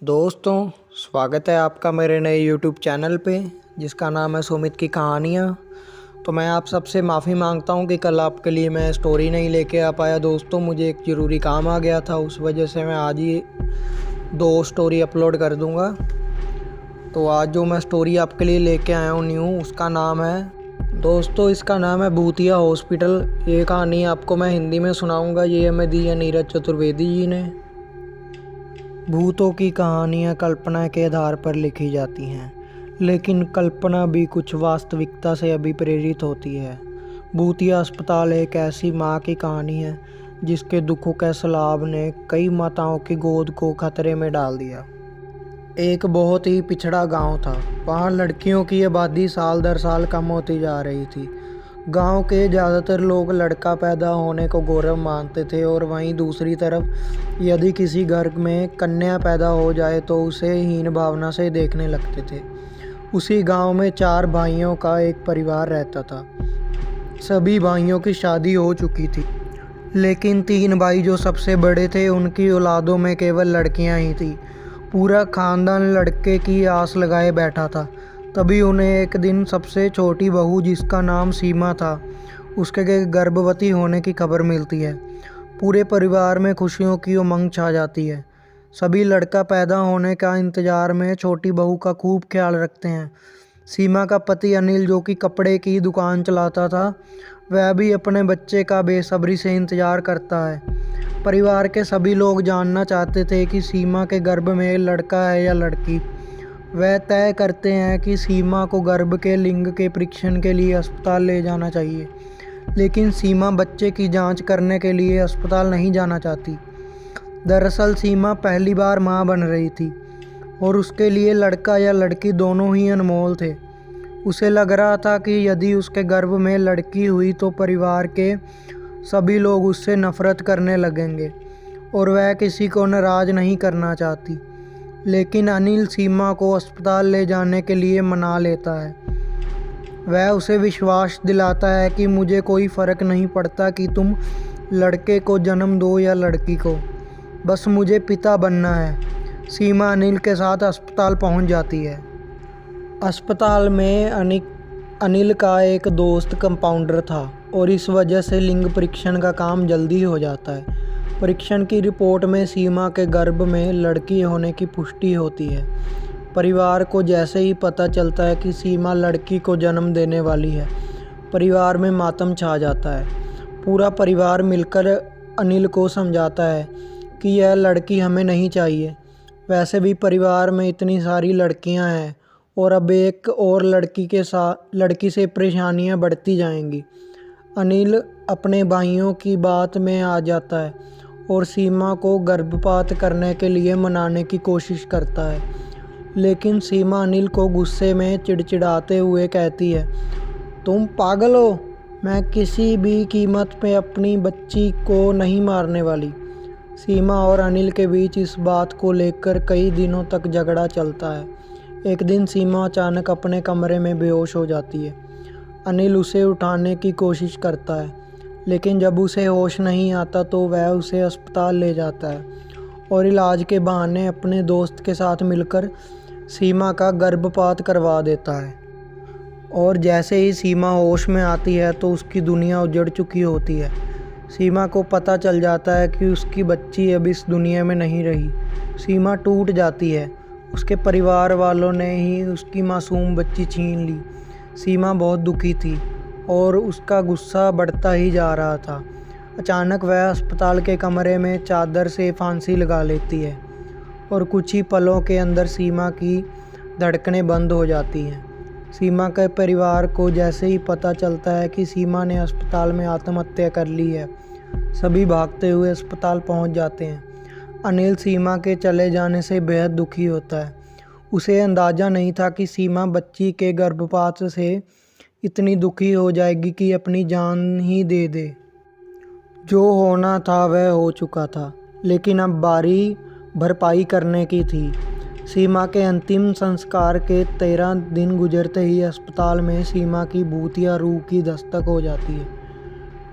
दोस्तों, स्वागत है आपका मेरे नए यूट्यूब चैनल पे जिसका नाम है सुमित की कहानियाँ। तो मैं आप सबसे माफ़ी मांगता हूँ कि कल आपके लिए मैं स्टोरी नहीं लेके आ पाया। दोस्तों, मुझे एक ज़रूरी काम आ गया था, उस वजह से मैं आज ही 2 स्टोरी अपलोड कर दूँगा। तो आज जो मैं स्टोरी आपके लिए लेके आया हूँ न्यू, उसका नाम है दोस्तों इसका नाम है भूतिया हॉस्पिटल। ये कहानी आपको मैं हिंदी में सुनाऊँगा। ये हमें दी है नीरज चतुर्वेदी जी ने। भूतों की कहानियाँ कल्पना के आधार पर लिखी जाती हैं, लेकिन कल्पना भी कुछ वास्तविकता से अभिप्रेरित होती है। भूतिया अस्पताल एक ऐसी माँ की कहानी है जिसके दुखों के सैलाब ने कई माताओं की गोद को खतरे में डाल दिया। एक बहुत ही पिछड़ा गांव था। वहाँ लड़कियों की आबादी साल दर साल कम होती जा रही थी। गांव के ज़्यादातर लोग लड़का पैदा होने को गौरव मानते थे, और वहीं दूसरी तरफ यदि किसी घर में कन्या पैदा हो जाए तो उसे हीन भावना से देखने लगते थे। उसी गांव में 4 भाइयों का एक परिवार रहता था। सभी भाइयों की शादी हो चुकी थी, लेकिन 3 भाई जो सबसे बड़े थे, उनकी औलादों में केवल लड़कियां ही थी। पूरा खानदान लड़के की आस लगाए बैठा था। तभी उन्हें एक दिन सबसे छोटी बहू, जिसका नाम सीमा था, उसके गर्भवती होने की खबर मिलती है। पूरे परिवार में खुशियों की उमंग छा जाती है। सभी लड़का पैदा होने का इंतजार में छोटी बहू का खूब ख्याल रखते हैं। सीमा का पति अनिल, जो कि कपड़े की दुकान चलाता था, वह भी अपने बच्चे का बेसब्री से इंतजार करता है। परिवार के सभी लोग जानना चाहते थे कि सीमा के गर्भ में लड़का है या लड़की। वह तय करते हैं कि सीमा को गर्भ के लिंग के परीक्षण के लिए अस्पताल ले जाना चाहिए, लेकिन सीमा बच्चे की जांच करने के लिए अस्पताल नहीं जाना चाहती। दरअसल सीमा पहली बार मां बन रही थी, और उसके लिए लड़का या लड़की दोनों ही अनमोल थे। उसे लग रहा था कि यदि उसके गर्भ में लड़की हुई तो परिवार के सभी लोग उससे नफरत करने लगेंगे, और वह किसी को नाराज़ नहीं करना चाहती। लेकिन अनिल सीमा को अस्पताल ले जाने के लिए मना लेता है। वह उसे विश्वास दिलाता है कि मुझे कोई फ़र्क नहीं पड़ता कि तुम लड़के को जन्म दो या लड़की को, बस मुझे पिता बनना है। सीमा अनिल के साथ अस्पताल पहुंच जाती है। अस्पताल में अनिल का एक दोस्त कंपाउंडर था, और इस वजह से लिंग परीक्षण का काम जल्दी हो जाता है। परीक्षण की रिपोर्ट में सीमा के गर्भ में लड़की होने की पुष्टि होती है। परिवार को जैसे ही पता चलता है कि सीमा लड़की को जन्म देने वाली है, परिवार में मातम छा जाता है। पूरा परिवार मिलकर अनिल को समझाता है कि यह लड़की हमें नहीं चाहिए। वैसे भी परिवार में इतनी सारी लड़कियां हैं, और अब एक और लड़की से परेशानियां बढ़ती जाएंगी। अनिल अपने भाइयों की बात में आ जाता है और सीमा को गर्भपात करने के लिए मनाने की कोशिश करता है, लेकिन सीमा अनिल को गुस्से में चिड़चिड़ाते हुए कहती है, तुम पागल हो, मैं किसी भी कीमत पे अपनी बच्ची को नहीं मारने वाली। सीमा और अनिल के बीच इस बात को लेकर कई दिनों तक झगड़ा चलता है। एक दिन सीमा अचानक अपने कमरे में बेहोश हो जाती है। अनिल उसे उठाने की कोशिश करता है, लेकिन जब उसे होश नहीं आता तो वह उसे अस्पताल ले जाता है, और इलाज के बहाने अपने दोस्त के साथ मिलकर सीमा का गर्भपात करवा देता है। और जैसे ही सीमा होश में आती है तो उसकी दुनिया उजड़ चुकी होती है। सीमा को पता चल जाता है कि उसकी बच्ची अब इस दुनिया में नहीं रही। सीमा टूट जाती है। उसके परिवार वालों ने ही उसकी मासूम बच्ची छीन ली। सीमा बहुत दुखी थी, और उसका गुस्सा बढ़ता ही जा रहा था। अचानक वह अस्पताल के कमरे में चादर से फांसी लगा लेती है, और कुछ ही पलों के अंदर सीमा की धड़कनें बंद हो जाती हैं। सीमा के परिवार को जैसे ही पता चलता है कि सीमा ने अस्पताल में आत्महत्या कर ली है, सभी भागते हुए अस्पताल पहुंच जाते हैं। अनिल सीमा के चले जाने से बेहद दुखी होता है। उसे अंदाज़ा नहीं था कि सीमा बच्ची के गर्भपात से इतनी दुखी हो जाएगी कि अपनी जान ही दे दे। जो होना था वह हो चुका था, लेकिन अब बारी भरपाई करने की थी। सीमा के अंतिम संस्कार के 13 दिन गुजरते ही अस्पताल में सीमा की भूतिया रूह की दस्तक हो जाती है।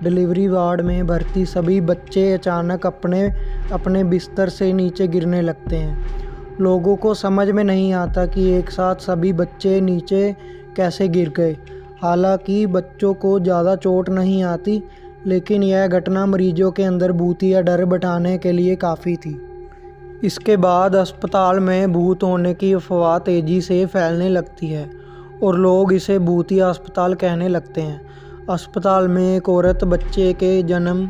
डिलीवरी वार्ड में भर्ती सभी बच्चे अचानक अपने अपने बिस्तर से नीचे गिरने लगते हैं। लोगों को समझ में नहीं आता कि एक साथ सभी बच्चे नीचे कैसे गिर गए। हालांकि बच्चों को ज़्यादा चोट नहीं आती, लेकिन यह घटना मरीजों के अंदर भूतिया डर बैठाने के लिए काफ़ी थी। इसके बाद अस्पताल में भूत होने की अफवाह तेज़ी से फैलने लगती है और लोग इसे भूतिया अस्पताल कहने लगते हैं। अस्पताल में एक औरत बच्चे के जन्म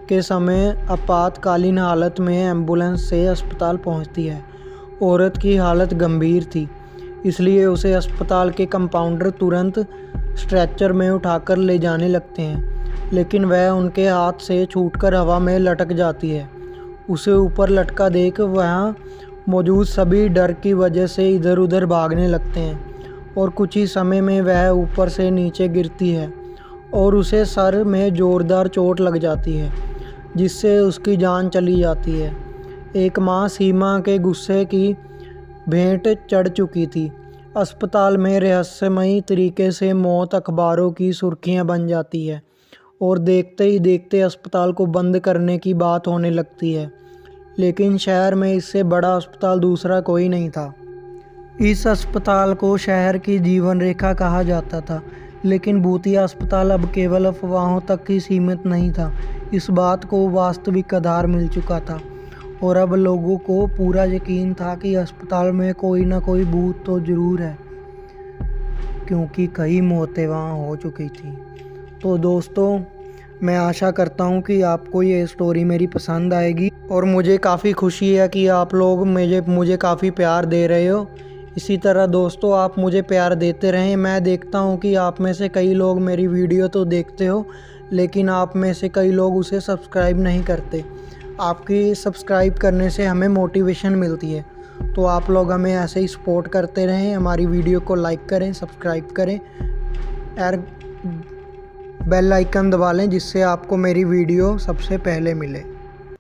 के समय आपातकालीन हालत में एम्बुलेंस से अस्पताल पहुंचती है। औरत की हालत गंभीर थी, इसलिए उसे अस्पताल के कंपाउंडर तुरंत स्ट्रेचर में उठाकर ले जाने लगते हैं, लेकिन वह उनके हाथ से छूटकर हवा में लटक जाती है। उसे ऊपर लटका देख वहाँ मौजूद सभी डर की वजह से इधर उधर भागने लगते हैं और कुछ ही समय में वह ऊपर से नीचे गिरती है और उसे सर में ज़ोरदार चोट लग जाती है, जिससे उसकी जान चली जाती है। एक माँ सीमा के गुस्से की भेंट चढ़ चुकी थी। अस्पताल में रहस्यमयी तरीके से मौत अखबारों की सुर्खियां बन जाती है और देखते ही देखते अस्पताल को बंद करने की बात होने लगती है। लेकिन शहर में इससे बड़ा अस्पताल दूसरा कोई नहीं था। इस अस्पताल को शहर की जीवन रेखा कहा जाता था, लेकिन भूतिया अस्पताल अब केवल अफवाहों तक ही सीमित नहीं था। इस बात को वास्तविक आधार मिल चुका था और अब लोगों को पूरा यकीन था कि अस्पताल में कोई ना कोई भूत तो ज़रूर है, क्योंकि कई मौतें वहाँ हो चुकी थी। तो दोस्तों, मैं आशा करता हूँ कि आपको ये स्टोरी मेरी पसंद आएगी और मुझे काफ़ी खुशी है कि आप लोग मुझे काफ़ी प्यार दे रहे हो। इसी तरह दोस्तों, आप मुझे प्यार देते रहें। मैं देखता हूँ कि आप में से कई लोग मेरी वीडियो तो देखते हो, लेकिन आप में से कई लोग उसे सब्सक्राइब नहीं करते। आपकी सब्सक्राइब करने से हमें मोटिवेशन मिलती है। तो आप लोग हमें ऐसे ही सपोर्ट करते रहें, हमारी वीडियो को लाइक करें, सब्सक्राइब करें और बेल आइकन दबा लें, जिससे आपको मेरी वीडियो सबसे पहले मिले।